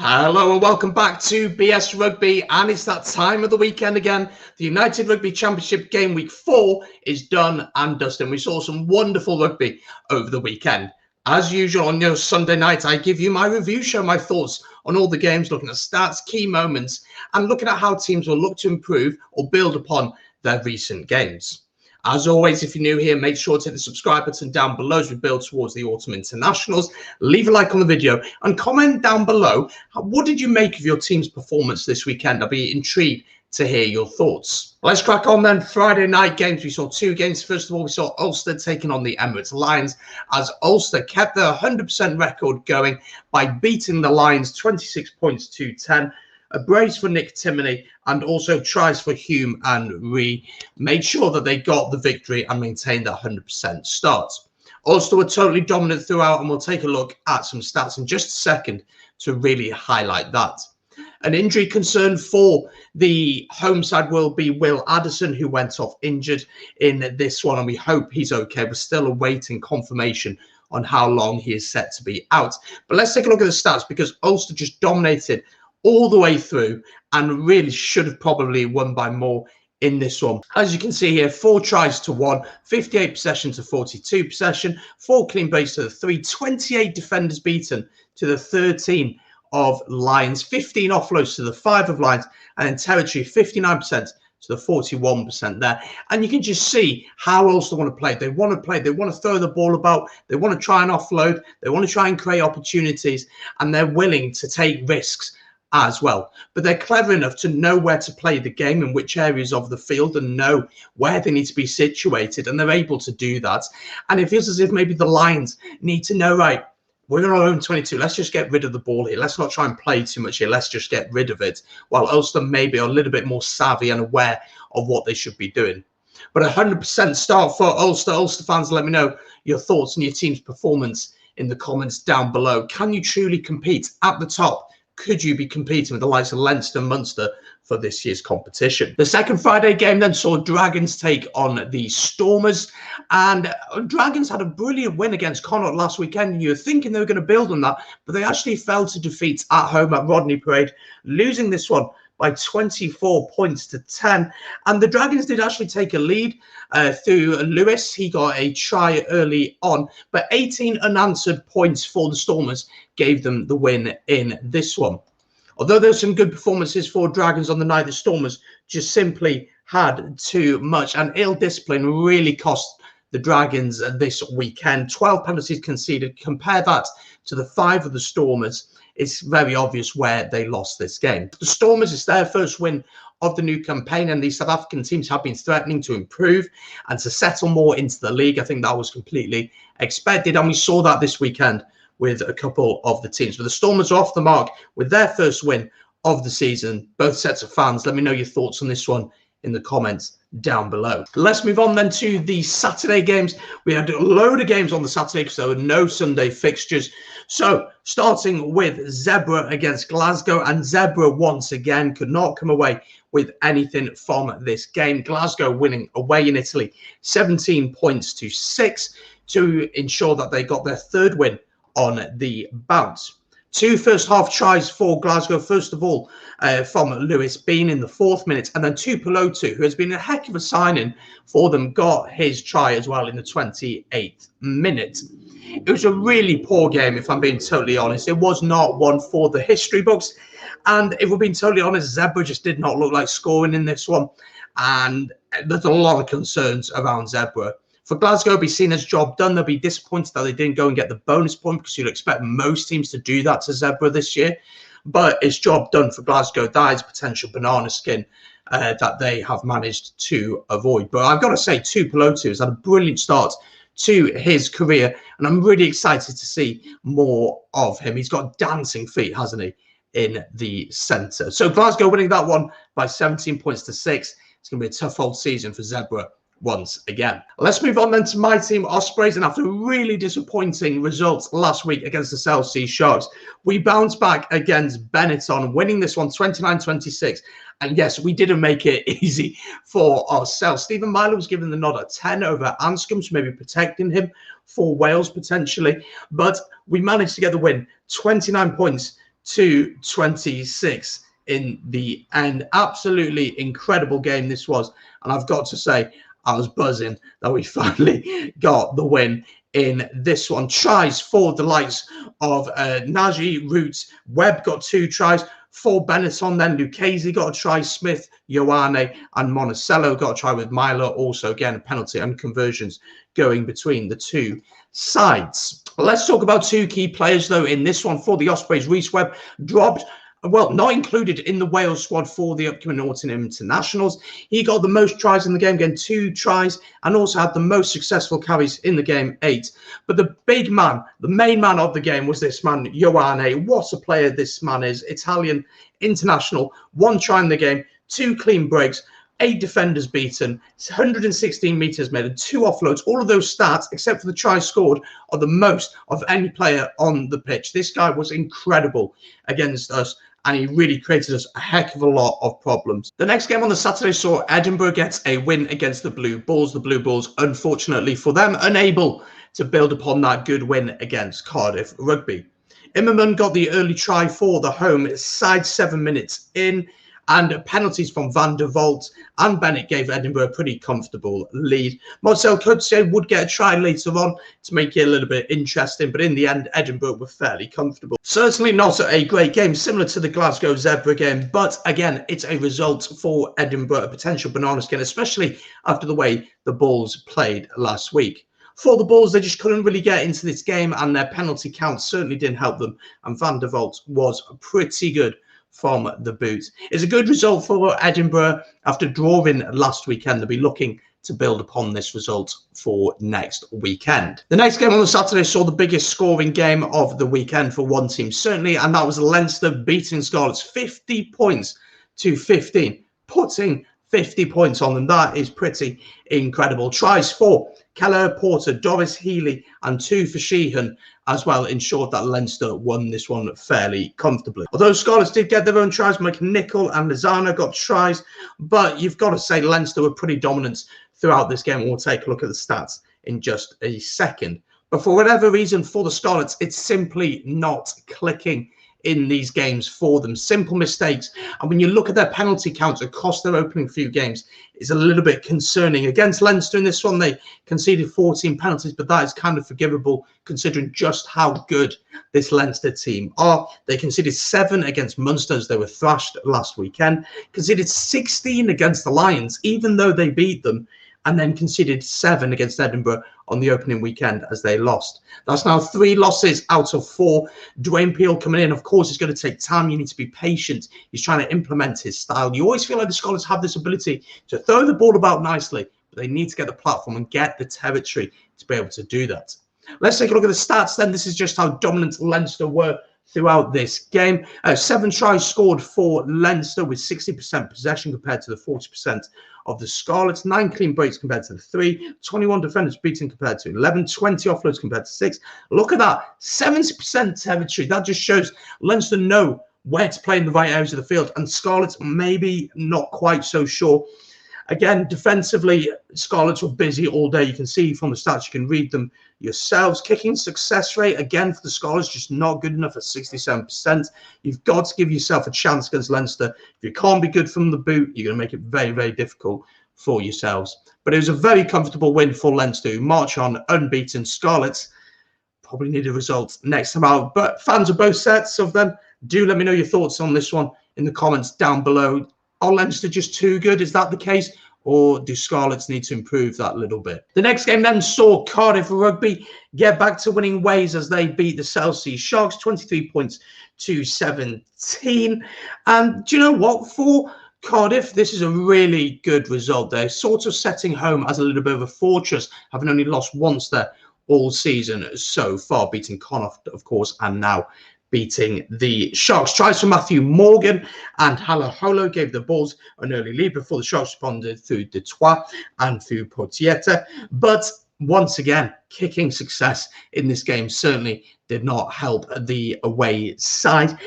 Hello and welcome back to BS Rugby, and it's that time of the weekend again. The United Rugby Championship Game Week 4 is done and dusted. We saw some wonderful rugby over the weekend. As usual on your Sunday night, I give you my review show, my thoughts on all the games, looking at stats, key moments, and looking at how teams will look to improve or build upon their recent games. As always, if you're new here, make sure to hit the subscribe button down below as we build towards the autumn internationals. Leave a like on the video and comment down below. What did you make of your team's performance this weekend? I'll be intrigued to hear your thoughts. Let's crack on then. Friday night games. We saw two games. First of all, we saw Ulster taking on the Emirates Lions as Ulster kept their 100% record going by beating the Lions 26 points to 10. A brace for Nick Timoney and also tries for Hume and Ree made sure that they got the victory and maintained that 100% start. Ulster were totally dominant throughout, and we'll take a look at some stats in just a second to really highlight that. An injury concern for the home side will be Will Addison, who went off injured in this one, and we hope he's okay. We're still awaiting confirmation on how long he is set to be out. But let's take a look at the stats, because Ulster just dominated all the way through and really should have probably won by more in this one. As you can see here, 4 tries to 1, 58 possession to 42 possession, 4 clean breaks to the 3, 28 defenders beaten to the 13 of Lions, 15 offloads to the 5 of Lions, and in territory 59% to the 41% there. And you can just see how Ulster want to play. They want to play. They want to throw the ball about. They want to try and offload. They want to try and create opportunities, and they're willing to take risks as well. But they're clever enough to know where to play the game, in which areas of the field, and know where they need to be situated, and they're able to do that. And it feels as if maybe the Lions need to know, right, we're on our own 22. Let's just get rid of the ball here. Let's not try and play too much here. Let's just get rid of it. While Ulster maybe are a little bit more savvy and aware of what they should be doing. But 100% start for Ulster. Ulster fans, let me know your thoughts on your team's performance in the comments down below. Can you truly compete at the top? Could you be competing with the likes of Leinster and Munster for this year's competition? The second Friday game then saw Dragons take on the Stormers, and Dragons had a brilliant win against Connacht last weekend. You were thinking they were going to build on that, but they actually fell to defeat at home at Rodney Parade, losing this one by 24 points to 10. And the Dragons did actually take a lead through Lewis. He got a try early on, but 18 unanswered points for the Stormers gave them the win in this one. Although there's some good performances for Dragons on the night, the Stormers just simply had too much, and ill discipline really cost the Dragons this weekend. 12 penalties conceded. Compare that to the 5 of the Stormers. It's very obvious where they lost this game. The Stormers, is their first win of the new campaign, and these South African teams have been threatening to improve and to settle more into the league. I think that was completely expected, and we saw that this weekend with a couple of the teams. But the Stormers are off the mark with their first win of the season. Both sets of fans, let me know your thoughts on this one in the comments down below. Let's move on then to the Saturday games. We had a load of games on the Saturday because there were no Sunday fixtures. So starting with Zebre against Glasgow, and Zebre once again could not come away with anything from this game. Glasgow winning away in Italy 17 points to 6 to ensure that they got their third win on the bounce. 2 first half tries for Glasgow. First of all, from Lewis Bean in the 4th minute, and then Tupelotu, who has been a heck of a signing for them, got his try as well in the 28th minute. It was a really poor game, if I'm being totally honest. It was not one for the history books. And if we're being totally honest, Zebre just did not look like scoring in this one. And there's a lot of concerns around Zebre. For Glasgow, it'll be seen as job done. They'll be disappointed that they didn't go and get the bonus point, because you'd expect most teams to do that to Zebre this year. But it's job done for Glasgow. That is potential banana skin that they have managed to avoid. But I've got to say, Tupelotu has had a brilliant start to his career, and I'm really excited to see more of him. He's got dancing feet, hasn't he, in the centre. So Glasgow winning that one by 17 points to 6. It's going to be a tough old season for Zebre once again. Let's move on then to my team, Ospreys, and after really disappointing results last week against the South Sea Sharks, we bounced back against Benetton, winning this one 29-26. And yes, we didn't make it easy for ourselves. Stephen Myler was given the nod at 10 over Anscombe, so maybe protecting him for Wales potentially. But we managed to get the win, 29 points to 26 in the end. Absolutely incredible game this was. And I've got to say, I was buzzing that we finally got the win in this one. Tries for the likes of Nagy, Roots, Webb got 2 tries. For Benetton, then Lucchese got a try, Smith, Ioane, and Monticello got a try with Milo. Also, again, a penalty and conversions going between the two sides. Let's talk about 2 key players, though, in this one. For the Ospreys, Rhys Webb dropped, well, not included in the Wales squad for the upcoming autumn internationals. He got the most tries in the game, getting 2 tries, and also had the most successful carries in the game, 8. But the big man, the main man of the game was this man, Ioane. What a player this man is. Italian international, 1 try in the game, 2 clean breaks, 8 defenders beaten, 116 metres made, and 2 offloads. All of those stats, except for the try scored, are the most of any player on the pitch. This guy was incredible against us, and he really created us a heck of a lot of problems. The next game on the Saturday saw Edinburgh get a win against the Blue Bulls. The Blue Bulls, unfortunately for them, unable to build upon that good win against Cardiff Rugby. Immerman got the early try for the home side 7 minutes in, and penalties from Van der Vault and Bennett gave Edinburgh a pretty comfortable lead. Marcel Coetzee would get a try later on to make it a little bit interesting, but in the end, Edinburgh were fairly comfortable. Certainly not a great game, similar to the Glasgow Zebre game, but again, it's a result for Edinburgh, a potential banana skin, especially after the way the Bulls played last week. For the Bulls, they just couldn't really get into this game, and their penalty count certainly didn't help them, and Van der Vault was pretty good from the boot. It's a good result for Edinburgh after drawing last weekend. They'll be looking to build upon this result for next weekend. The next game on the Saturday saw the biggest scoring game of the weekend for one team, certainly, and that was Leinster beating Scarlets 50 points to 15, putting 50 points on them. That is pretty incredible. Tries for Keller, Porter, Doris Healy, and 2 for Sheehan as well ensured that Leinster won this one fairly comfortably. Although Scarlets did get their own tries, McNichol and Lozano got tries, but you've got to say Leinster were pretty dominant throughout this game. We'll take a look at the stats in just a second. But for whatever reason, for the Scarlets, it's simply not clicking in these games for them. Simple mistakes. And when you look at their penalty counts across their opening few games, it's a little bit concerning. Against Leinster in this one, they conceded 14 penalties, but that is kind of forgivable considering just how good this Leinster team are. They conceded 7 against Munster as they were thrashed last weekend, conceded 16 against the Lions, even though they beat them, and then conceded 7 against Edinburgh on the opening weekend as they lost. That's now 3 losses out of 4. Dwayne Peel coming in, of course, is going to take time. You need to be patient. He's trying to implement his style. You always feel like the Scarlets have this ability to throw the ball about nicely, but they need to get the platform and get the territory to be able to do that. Let's take a look at the stats then. This is just how dominant Leinster were throughout this game. 7 tries scored for Leinster with 60% possession compared to the 40% of the Scarlets. 9 clean breaks compared to the 3. 21 defenders beaten compared to 11. 20 offloads compared to 6. Look at that. 70% territory. That just shows Leinster know where to play in the right areas of the field, and Scarlets maybe not quite so sure. Again, defensively, Scarlets were busy all day. You can see from the stats, you can read them yourselves. Kicking success rate, again, for the Scarlets, just not good enough at 67%. You've got to give yourself a chance against Leinster. If you can't be good from the boot, you're going to make it very, very difficult for yourselves. But it was a very comfortable win for Leinster, who march on unbeaten. Scarlets probably need a result next time out. But fans of both sets of them, do let me know your thoughts on this one in the comments down below. Are Leinster just too good? Is that the case? Or do Scarlets need to improve that little bit? The next game then saw Cardiff Rugby get back to winning ways as they beat the South Sea Sharks 23 points to 17. And do you know what? For Cardiff, this is a really good result. They're sort of setting home as a little bit of a fortress, having only lost once there all season so far, beating Connacht, of course, and now beating the Sharks. Tries for Matthew Morgan and Halaholo gave the Bulls an early lead before the Sharks responded through Detroit and through Potieta. But once again, kicking success in this game certainly did not help the away side.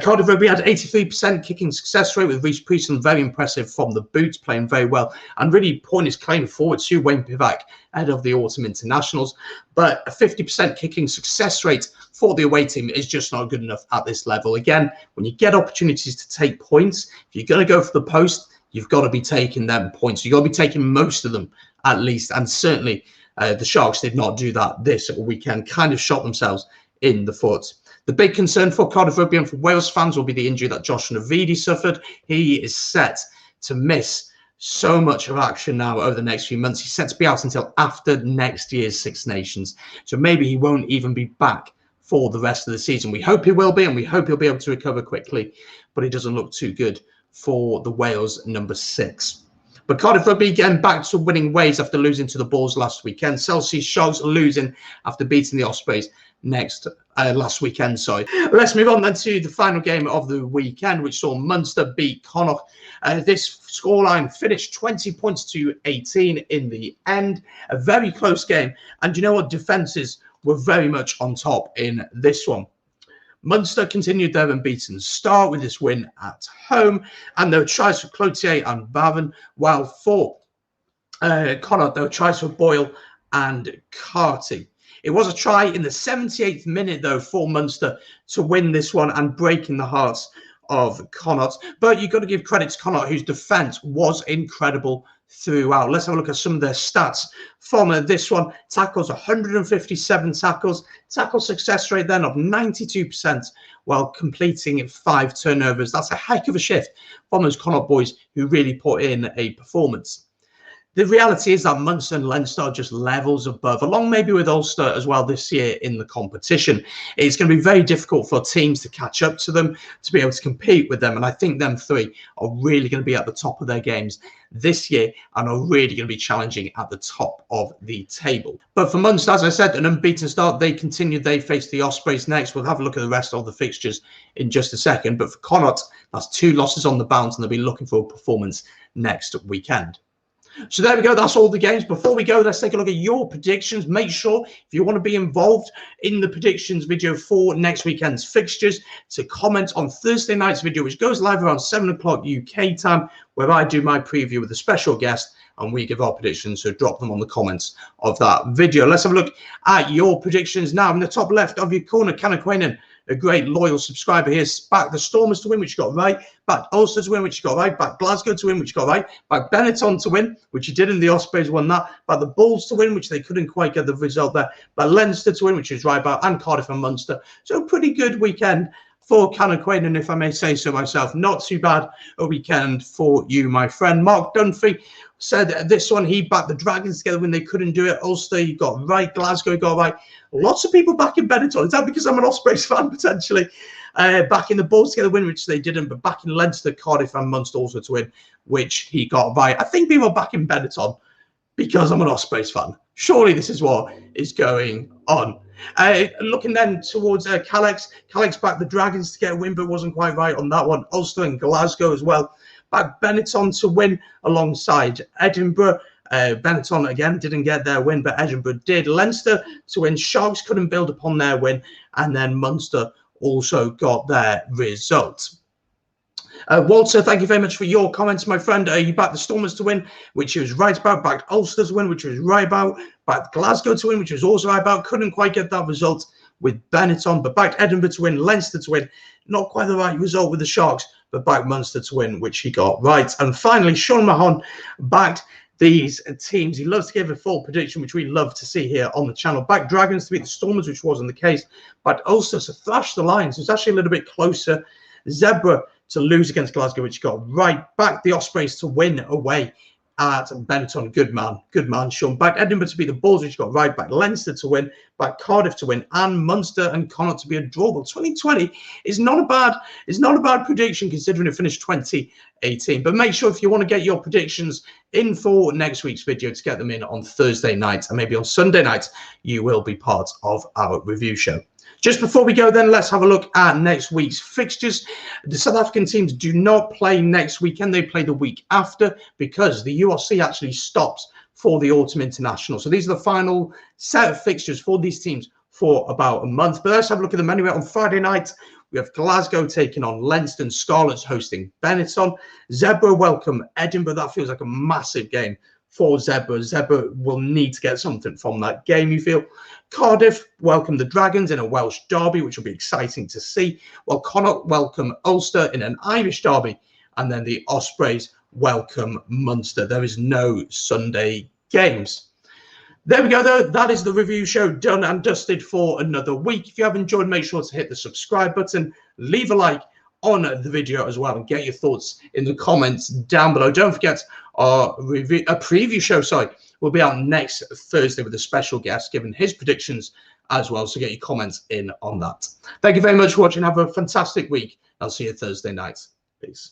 Cardiff Rugby had 83% kicking success rate, with Reece Priestley very impressive from the boots, playing very well and really pouring his claim forward to Wayne Pivac ahead of the autumn internationals. But a 50% kicking success rate for the away team is just not good enough at this level. Again, when you get opportunities to take points, if you're going to go for the post, you've got to be taking them points. You've got to be taking most of them at least. And certainly the Sharks did not do that this weekend, kind of shot themselves in the foot. The big concern for Cardiff Rugby and for Wales fans will be the injury that Josh Navidi suffered. He is set to miss so much of action now over the next few months. He's set to be out until after next year's Six Nations. So maybe he won't even be back for the rest of the season. We hope he will be, and we hope he'll be able to recover quickly, but it doesn't look too good for the Wales number 6. But Cardiff Rugby getting back to winning ways after losing to the Bulls last weekend. Celsius Sharks losing after beating the Ospreys last weekend. Let's move on then to the final game of the weekend, which saw Munster beat Connacht. This scoreline finished 20 points to 18 in the end. A very close game. And you know what? Defences were very much on top in this one. Munster continued their unbeaten start with this win at home, and there were tries for Cloutier and Bavin, while for Connacht there were tries for Boyle and Carty. It was a try in the 78th minute, though, for Munster to win this one and breaking the hearts of Connacht. But you've got to give credit to Connacht, whose defence was incredible throughout. Let's have a look at some of their stats from this one. Tackles, 157 tackles. Tackle success rate then of 92%, while completing 5 turnovers. That's a heck of a shift from those Connacht boys who really put in a performance. The reality is that Munster and Leinster are just levels above, along maybe with Ulster as well this year in the competition. It's going to be very difficult for teams to catch up to them, to be able to compete with them. And I think them three are really going to be at the top of their games this year and are really going to be challenging at the top of the table. But for Munster, as I said, an unbeaten start. They continued. They face the Ospreys next. We'll have a look at the rest of the fixtures in just a second. But for Connacht, that's 2 losses on the bounce, and they'll be looking for a performance next weekend. So there we go. That's all the games. Before we go, let's take a look at your predictions. Make sure, if you want to be involved in the predictions video for next weekend's fixtures, to comment on Thursday night's video, which goes live around 7 o'clock UK time, where I do my preview with a special guest and we give our predictions. So drop them on the comments of that video. Let's have a look at your predictions now. In the top left of your corner, Connacht, a great loyal subscriber here, backed the Stormers to win, which you got right, backed Ulster to win, which you got right, backed Glasgow to win, which you got right, backed Benetton to win, which you did, in the Ospreys won that, backed the Bulls to win, which they couldn't quite get the result there, backed Leinster to win, which is right about, and Cardiff and Munster. So a pretty good weekend for Connacht, and if I may say so myself, not too bad a weekend for you, my friend. Mark Dunphy said this one, he backed the Dragons together when they couldn't do it. Ulster, he got right. Glasgow got right. Lots of people backing Benetton. Is that because I'm an Ospreys fan, potentially? Backing the Bulls together win, which they didn't, but backing Leinster, Cardiff and Munster also to win, which he got right. I think people are backing Benetton because I'm an Ospreys fan. Surely this is what is going on. Looking then towards Calix. Calix backed the Dragons to get a win, but wasn't quite right on that one. Ulster and Glasgow as well. Backed Benetton to win alongside Edinburgh. Benetton, again, didn't get their win, but Edinburgh did. Leinster to win. Sharks couldn't build upon their win. And then Munster also got their result. Walter, thank you very much for your comments, my friend. You backed the Stormers to win, which he was right about. Backed Ulster to win, which he was right about. Backed Glasgow to win, which he was also right about. Couldn't quite get that result with Benetton, but backed Edinburgh to win, Leinster to win. Not quite the right result with the Sharks, but backed Munster to win, which he got right. And finally, Sean Mahon backed these teams. He loves to give a full prediction, which we love to see here on the channel. Backed Dragons to beat the Stormers, which wasn't the case. Backed Ulster to thrash the Lions. It was actually a little bit closer. Zebre to lose against Glasgow, which got right. Back the Ospreys to win away at Benetton. Good man, Sean. Back Edinburgh to beat the Bulls, which got right. Back Leinster to win. Back Cardiff to win, and Munster and Connacht to be a draw. Well, 2020 is not a bad prediction considering it finished 2018. But make sure, if you want to get your predictions in for next week's video, to get them in on Thursday night, and maybe on Sunday night you will be part of our review show. Just before we go then, let's have a look at next week's fixtures. The South African teams do not play next weekend. They play the week after, because the URC actually stops for the autumn international. So these are the final set of fixtures for these teams for about a month. But let's have a look at them anyway. On Friday night, we have Glasgow taking on Leinster, and Scarlets hosting Benetton. Zebre welcome Edinburgh. That feels like a massive game for Zebre. Zebre will need to get something from that game, you feel. Cardiff welcome the Dragons in a Welsh derby, which will be exciting to see, while Connacht welcome Ulster in an Irish derby, and then the Ospreys welcome Munster. There is no Sunday games. There we go, though. That is the review show done and dusted for another week. If you have enjoyed, make sure to hit the subscribe button, leave a like on the video as well, and get your thoughts in the comments down below. Don't forget our preview show, will be out next Thursday with a special guest giving his predictions as well. So get your comments in on that. Thank you very much for watching. Have a fantastic week. I'll see you Thursday night. Peace.